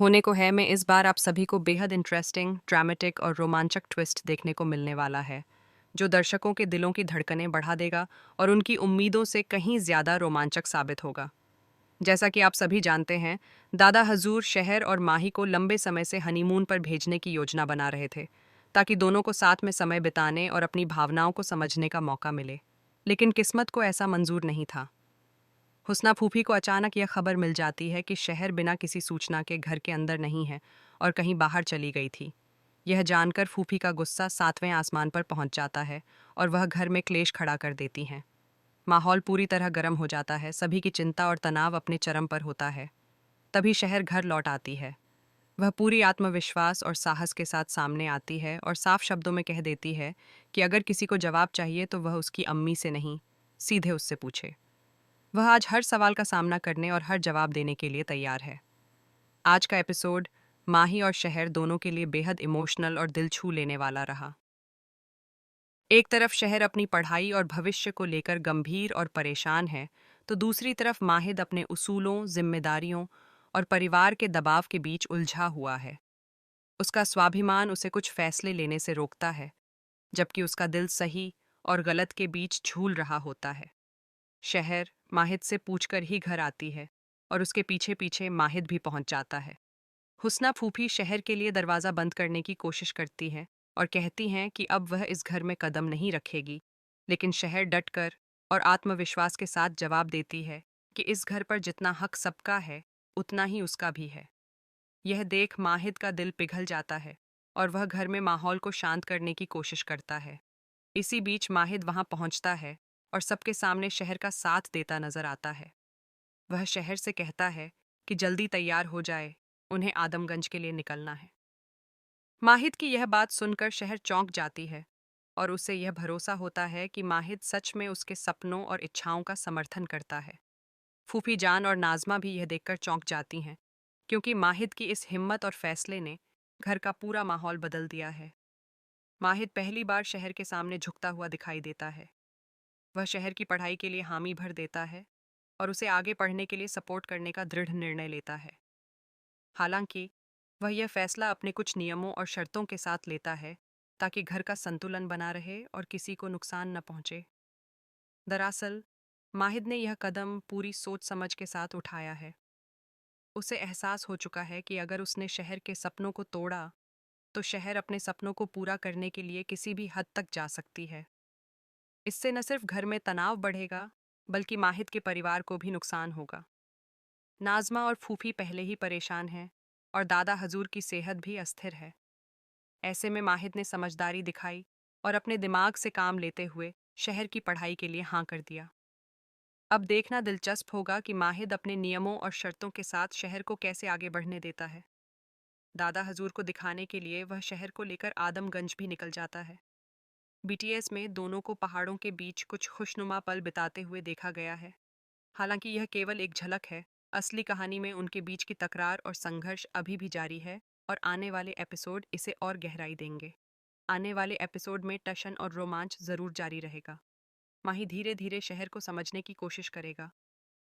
होने को है में इस बार आप सभी को बेहद इंटरेस्टिंग, ड्रामेटिक और रोमांचक ट्विस्ट देखने को मिलने वाला है, जो दर्शकों के दिलों की धड़कनें बढ़ा देगा और उनकी उम्मीदों से कहीं ज़्यादा रोमांचक साबित होगा। जैसा कि आप सभी जानते हैं, दादा हजूर शहर और माही को लंबे समय से हनीमून पर भेजने की योजना बना रहे थे, ताकि दोनों को साथ में समय बिताने और अपनी भावनाओं को समझने का मौका मिले। लेकिन किस्मत को ऐसा मंजूर नहीं था। हुस्ना फूफी को अचानक यह खबर मिल जाती है कि शहर बिना किसी सूचना के घर के अंदर नहीं है और कहीं बाहर चली गई थी। यह जानकर फूफी का गुस्सा 7वें आसमान पर पहुंच जाता है और वह घर में क्लेश खड़ा कर देती हैं। माहौल पूरी तरह गर्म हो जाता है, सभी की चिंता और तनाव अपने चरम पर होता है। तभी शहर घर लौट आती है। वह पूरी आत्मविश्वास और साहस के साथ सामने आती है और साफ शब्दों में कह देती है कि अगर किसी को जवाब चाहिए तो वह उसकी अम्मी से नहीं, सीधे उससे पूछे। वह आज हर सवाल का सामना करने और हर जवाब देने के लिए तैयार है। आज का एपिसोड माही और शहर दोनों के लिए बेहद इमोशनल और दिल छू लेने वाला रहा। एक तरफ शहर अपनी पढ़ाई और भविष्य को लेकर गंभीर और परेशान है, तो दूसरी तरफ माहिद अपने उसूलों, जिम्मेदारियों और परिवार के दबाव के बीच उलझा हुआ है। उसका स्वाभिमान उसे कुछ फैसले लेने से रोकता है, जबकि उसका दिल सही और गलत के बीच झूल रहा होता है। शहर माहिद से पूछकर ही घर आती है और उसके पीछे पीछे माहिद भी पहुंच जाता है। हुस्ना फूफी शहर के लिए दरवाज़ा बंद करने की कोशिश करती है और कहती हैं कि अब वह इस घर में कदम नहीं रखेगी, लेकिन शहर डटकर और आत्मविश्वास के साथ जवाब देती है कि इस घर पर जितना हक सबका है, उतना ही उसका भी है। यह देख माहिद का दिल पिघल जाता है और वह घर में माहौल को शांत करने की कोशिश करता है। इसी बीच माहिद वहां पहुंचता है और सबके सामने शहर का साथ देता नजर आता है। वह शहर से कहता है कि जल्दी तैयार हो जाए, उन्हें आदमगंज के लिए निकलना है। माहिद की यह बात सुनकर शहर चौंक जाती है और उसे यह भरोसा होता है कि माहिद सच में उसके सपनों और इच्छाओं का समर्थन करता है। फूफी जान और नाजमा भी यह देखकर चौंक जाती हैं, क्योंकि माहिद की इस हिम्मत और फैसले ने घर का पूरा माहौल बदल दिया है। माहिद पहली बार शहर के सामने झुकता हुआ दिखाई देता है। वह शहर की पढ़ाई के लिए हामी भर देता है और उसे आगे पढ़ने के लिए सपोर्ट करने का दृढ़ निर्णय लेता है। हालांकि वह यह फैसला अपने कुछ नियमों और शर्तों के साथ लेता है, ताकि घर का संतुलन बना रहे और किसी को नुकसान न पहुंचे। दरअसल माहिद ने यह कदम पूरी सोच समझ के साथ उठाया है। उसे एहसास हो चुका है कि अगर उसने शहर के सपनों को तोड़ा, तो शहर अपने सपनों को पूरा करने के लिए किसी भी हद तक जा सकती है। इससे न सिर्फ घर में तनाव बढ़ेगा, बल्कि माहिद के परिवार को भी नुकसान होगा। नाजमा और फूफी पहले ही परेशान हैं और दादा हजूर की सेहत भी अस्थिर है। ऐसे में माहिद ने समझदारी दिखाई और अपने दिमाग से काम लेते हुए शहर की पढ़ाई के लिए हाँ कर दिया। अब देखना दिलचस्प होगा कि माहिद अपने नियमों और शर्तों के साथ शहर को कैसे आगे बढ़ने देता है। दादा हजूर को दिखाने के लिए वह शहर को लेकर आदमगंज भी निकल जाता है। बीटीएस में दोनों को पहाड़ों के बीच कुछ खुशनुमा पल बिताते हुए देखा गया है। हालांकि यह केवल एक झलक है, असली कहानी में उनके बीच की तकरार और संघर्ष अभी भी जारी है और आने वाले एपिसोड इसे और गहराई देंगे। आने वाले एपिसोड में टशन और रोमांच जरूर जारी रहेगा। माही धीरे धीरे शहर को समझने की कोशिश करेगा।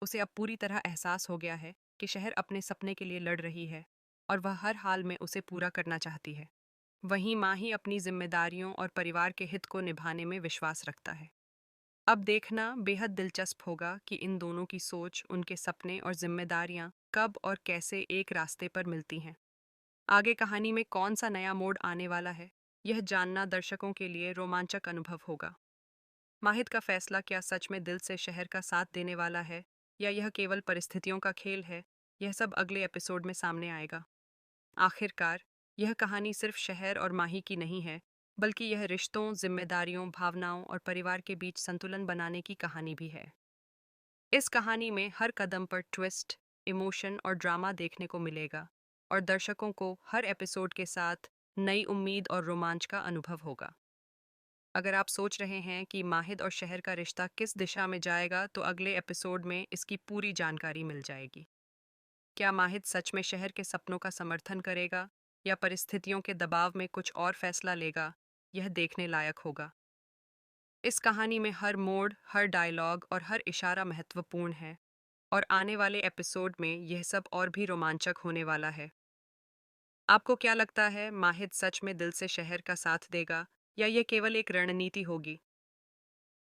उसे अब पूरी तरह एहसास हो गया है कि शहर अपने सपने के लिए लड़ रही है और वह हर हाल में उसे पूरा करना चाहती है। वहीं माही अपनी जिम्मेदारियों और परिवार के हित को निभाने में विश्वास रखता है। अब देखना बेहद दिलचस्प होगा कि इन दोनों की सोच, उनके सपने और जिम्मेदारियां कब और कैसे एक रास्ते पर मिलती हैं। आगे कहानी में कौन सा नया मोड़ आने वाला है, यह जानना दर्शकों के लिए रोमांचक अनुभव होगा। माहिद का फैसला क्या सच में दिल से शहर का साथ देने वाला है, या यह केवल परिस्थितियों का खेल है, यह सब अगले एपिसोड में सामने आएगा। आखिरकार यह कहानी सिर्फ शहर और माही की नहीं है, बल्कि यह रिश्तों, जिम्मेदारियों, भावनाओं और परिवार के बीच संतुलन बनाने की कहानी भी है। इस कहानी में हर कदम पर ट्विस्ट, इमोशन और ड्रामा देखने को मिलेगा और दर्शकों को हर एपिसोड के साथ नई उम्मीद और रोमांच का अनुभव होगा। अगर आप सोच रहे हैं कि माहिद और शहर का रिश्ता किस दिशा में जाएगा, तो अगले एपिसोड में इसकी पूरी जानकारी मिल जाएगी। क्या माहिद सच में शहर के सपनों का समर्थन करेगा या परिस्थितियों के दबाव में कुछ और फैसला लेगा, यह देखने लायक होगा। इस कहानी में हर मोड़, हर डायलॉग और हर इशारा महत्वपूर्ण है और आने वाले एपिसोड में यह सब और भी रोमांचक होने वाला है। आपको क्या लगता है, माहिद सच में दिल से शहर का साथ देगा या ये केवल एक रणनीति होगी?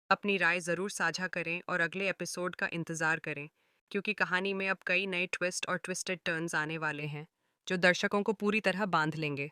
अपनी राय ज़रूर साझा करें और अगले एपिसोड का इंतज़ार करें, क्योंकि कहानी में अब कई नए ट्विस्ट और ट्विस्टेड टर्न्स आने वाले हैं, जो दर्शकों को पूरी तरह बांध लेंगे।